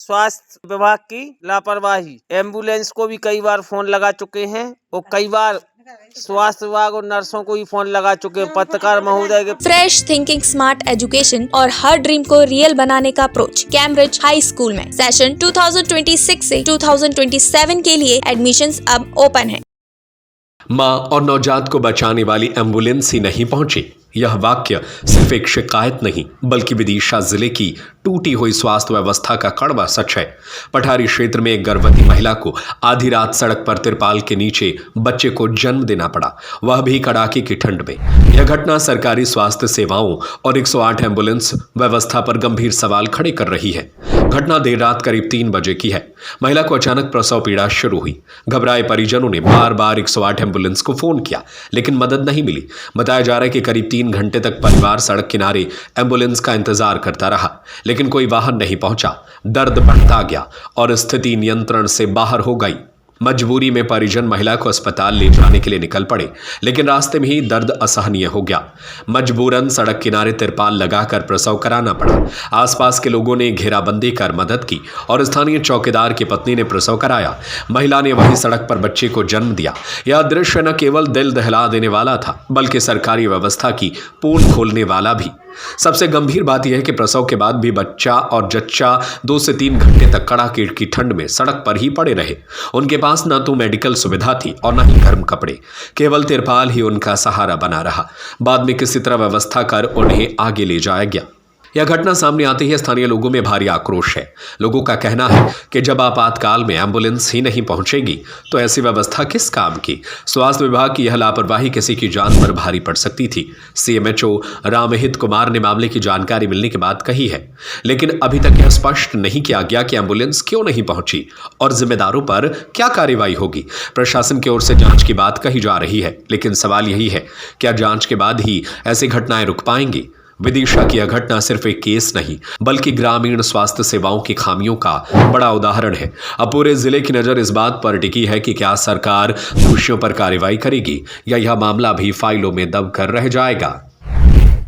स्वास्थ्य विभाग की लापरवाही। एम्बुलेंस को भी कई बार फोन लगा चुके हैं और कई बार स्वास्थ्य विभाग और नर्सों को भी फोन लगा चुके हैं। पत्रकार महोदय के फ्रेश थिंकिंग, स्मार्ट एजुकेशन और हर ड्रीम को रियल बनाने का अप्रोच कैम्ब्रिज हाई स्कूल में सेशन 2026 से 2027 के लिए एडमिशंस अब ओपन है। मां और नवजात को बचाने वाली एम्बुलेंस ही नहीं पहुंची। यह वाक्य सिर्फ एक शिकायत नहीं बल्कि विदिशा जिले की टूटी हुई स्वास्थ्य व्यवस्था का कड़वा सच है। पठारी क्षेत्र में एक गर्भवती महिला को आधी रात सड़क पर तिरपाल के नीचे बच्चे को जन्म देना पड़ा, वह भी कड़ाके की ठंड में। यह घटना सरकारी स्वास्थ्य सेवाओं और 108 एम्बुलेंस व्यवस्था पर गंभीर सवाल खड़े कर रही है। घटना देर रात करीब 3 बजे की है। महिला को अचानक प्रसव पीड़ा शुरू हुई। घबराए परिजनों ने बार बार 108 एम्बुलेंस को फोन किया लेकिन मदद नहीं मिली। बताया जा रहा है कि करीब 3 घंटे तक परिवार सड़क किनारे एम्बुलेंस का इंतजार करता रहा लेकिन कोई वाहन नहीं पहुंचा। दर्द बढ़ता गया और स्थिति नियंत्रण से बाहर हो गई। मजबूरी में परिजन महिला को अस्पताल ले जाने के लिए निकल पड़े लेकिन रास्ते में ही दर्द असहनीय हो गया। मजबूरन सड़क किनारे तिरपाल लगाकर प्रसव कराना पड़ा। आसपास के लोगों ने घेराबंदी कर मदद की और स्थानीय चौकीदार की पत्नी ने प्रसव कराया। महिला ने वही सड़क पर बच्चे को जन्म दिया। यह दृश्य न केवल दिल दहला देने वाला था बल्कि सरकारी व्यवस्था की पोल खोलने वाला भी। सबसे गंभीर बात यह है कि प्रसव के बाद भी बच्चा और जच्चा 2 से 3 घंटे तक कड़ाके की ठंड में सड़क पर ही पड़े रहे। उनके पास न तो मेडिकल सुविधा थी और न ही गर्म कपड़े, केवल तिरपाल ही उनका सहारा बना रहा। बाद में किसी तरह व्यवस्था कर उन्हें आगे ले जाया गया। यह घटना सामने आते ही स्थानीय लोगों में भारी आक्रोश है। लोगों का कहना है कि जब आपातकाल में एम्बुलेंस ही नहीं पहुंचेगी तो ऐसी व्यवस्था किस काम की। स्वास्थ्य विभाग की यह लापरवाही किसी की जान पर भारी पड़ सकती थी। सीएमएचओ रामहित कुमार ने मामले की जानकारी मिलने के बाद कही है लेकिन अभी तक यह स्पष्ट नहीं किया गया कि एम्बुलेंस क्यों नहीं पहुंची और जिम्मेदारों पर क्या कार्रवाई होगी। प्रशासन की ओर से जांच की बात कही जा रही है लेकिन सवाल यही है, क्या जांच के बाद ही ऐसी घटनाएं रुक पाएंगी। विदिशा की यह घटना सिर्फ एक केस नहीं बल्कि ग्रामीण स्वास्थ्य सेवाओं की खामियों का बड़ा उदाहरण है। अब पूरे जिले की नजर इस बात पर टिकी है कि क्या सरकार दोषियों पर कार्रवाई करेगी या यह मामला भी फाइलों में दब कर रह जाएगा।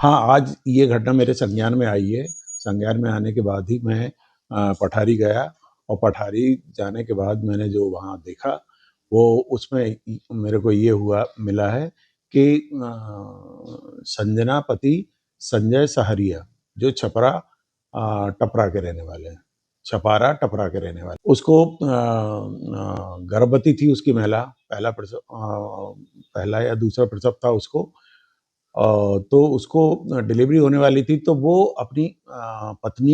हाँ, आज ये घटना मेरे संज्ञान में आई है। संज्ञान में आने के बाद ही मैं पठारी गया और पठारी जाने के बाद मैंने जो वहाँ देखा वो उसमें मेरे को ये मिला है कि संजना पति संजय सहारिया जो छपरा टपरा के रहने वाले हैं, छपारा टपरा के रहने वाले, उसको गर्भवती थी उसकी महिला, पहला या दूसरा प्रसव था उसको। तो उसको डिलीवरी होने वाली थी तो वो अपनी पत्नी,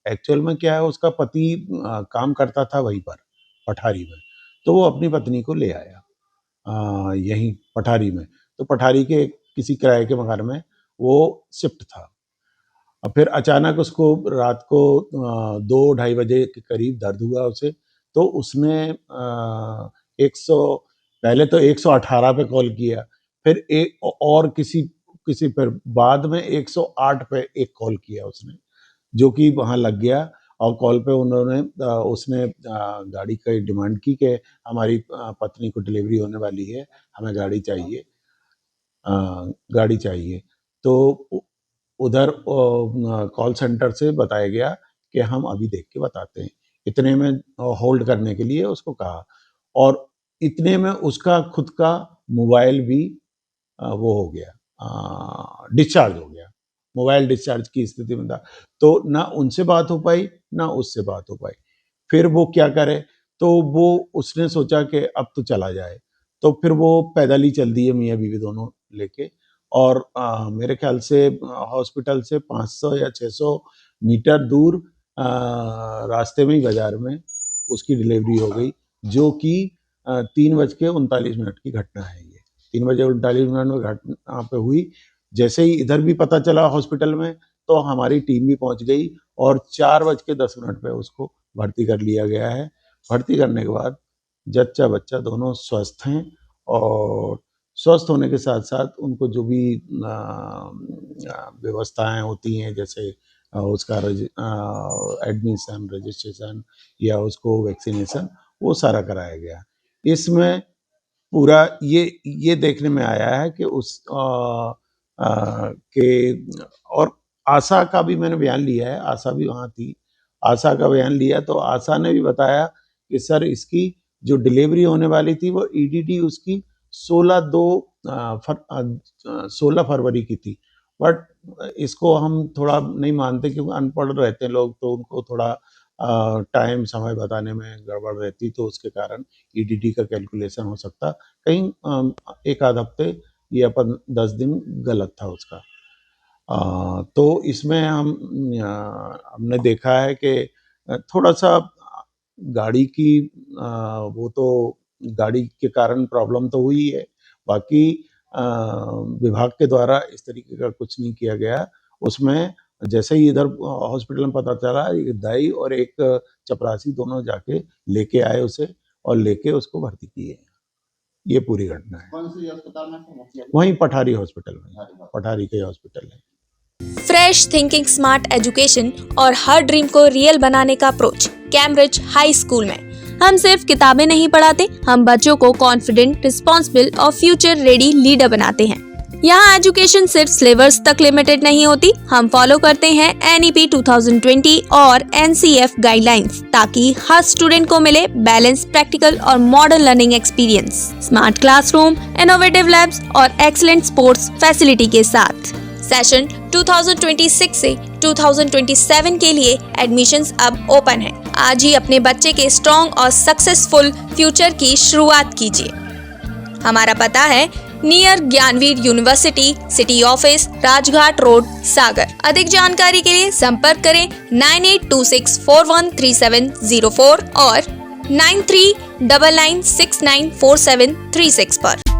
एक्चुअल में क्या है उसका पति काम करता था वहीं पर पठारी में, तो वो अपनी पत्नी को ले आया यहीं पठारी में। तो पठारी के किसी किराए के मकान में वो शिफ्ट था। अब फिर अचानक उसको रात को 2-2:30 बजे के करीब दर्द हुआ उसे। तो उसने 100 पहले तो 118 पे कॉल किया, फिर एक और किसी पर बाद में 108 पे एक कॉल किया उसने, जो कि वहाँ लग गया। और कॉल पे उसने गाड़ी की डिमांड की कि हमारी पत्नी को डिलीवरी होने वाली है, हमें गाड़ी चाहिए। तो उधर कॉल सेंटर से बताया गया कि हम अभी देख के बताते हैं। इतने में होल्ड करने के लिए उसको कहा और इतने में उसका खुद का मोबाइल भी वो हो गया, डिस्चार्ज हो गया। मोबाइल डिस्चार्ज की स्थिति में था, तो ना उनसे बात हो पाई ना उससे बात हो पाई। फिर वो क्या करे, तो वो उसने सोचा कि अब तो चला जाए। तो फिर वो पैदल ही चल दिए मियाँ बीवी दोनों लेके, और मेरे ख्याल से हॉस्पिटल से 500 या 600 मीटर दूर रास्ते में ही बाजार में उसकी डिलीवरी हो गई, जो कि 3:39 की घटना है। ये 3:39 में घटना पे हुई। जैसे ही इधर भी पता चला हॉस्पिटल में तो हमारी टीम भी पहुंच गई और 4:10 पे उसको भर्ती कर लिया गया है। भर्ती करने के बाद जच्चा बच्चा दोनों स्वस्थ हैं और स्वस्थ होने के साथ साथ उनको जो भी व्यवस्थाएं होती हैं, जैसे उसका एडमिशन, रजिस्ट्रेशन या उसको वैक्सीनेशन, वो सारा कराया गया। इसमें पूरा ये देखने में आया है कि के और आशा का भी मैंने बयान लिया है। आशा भी वहाँ थी आशा का बयान लिया तो आशा ने भी बताया कि सर इसकी जो डिलीवरी होने वाली थी वो ईडीडी उसकी 16 फरवरी की थी, बट इसको हम थोड़ा नहीं मानते क्योंकि अनपढ़ रहते हैं लोग, तो उनको थोड़ा टाइम समय बताने में गड़बड़ रहती, तो उसके कारण ईडीडी का कैलकुलेशन हो सकता कहीं एक आध हफ्ते या 10 दिन गलत था उसका। तो इसमें हमने देखा है कि थोड़ा सा गाड़ी की वो तो गाड़ी के कारण प्रॉब्लम तो हुई है, बाकी विभाग के द्वारा इस तरीके का कुछ नहीं किया गया। उसमें जैसे ही इधर हॉस्पिटल में पता चला, एक दाई और एक चपरासी दोनों जाके लेके आए उसे और लेके उसको भर्ती किए। ये पूरी घटना है। कौन सी अस्पताल में? वहीं पठारी हॉस्पिटल में, पठारी के हॉस्पिटल है। फ्रेश थिंकिंग, स्मार्ट एजुकेशन और हर ड्रीम को रियल बनाने का अप्रोच कैम्ब्रिज हाई स्कूल में। हम सिर्फ किताबें नहीं पढ़ाते, हम बच्चों को कॉन्फिडेंट, रिस्पॉन्सिबल और फ्यूचर रेडी लीडर बनाते हैं। यहाँ एजुकेशन सिर्फ सिलेबस तक लिमिटेड नहीं होती, हम फॉलो करते हैं NEP 2020 और NCF गाइडलाइंस, ताकि हर स्टूडेंट को मिले बैलेंस, प्रैक्टिकल और modern learning experience, smart classroom, innovative labs और एक्सीलेंट स्पोर्ट्स फैसिलिटी के साथ। सेशन 2026 से 2027 के लिए एडमिशंस अब ओपन है। आज ही अपने बच्चे के स्ट्रॉन्ग और सक्सेसफुल फ्यूचर की शुरुआत कीजिए। हमारा पता है near Gyanveer university, city office, Rajghat road, Sagar. अधिक जानकारी के लिए संपर्क करें 9826413704 और 9399694736 पर।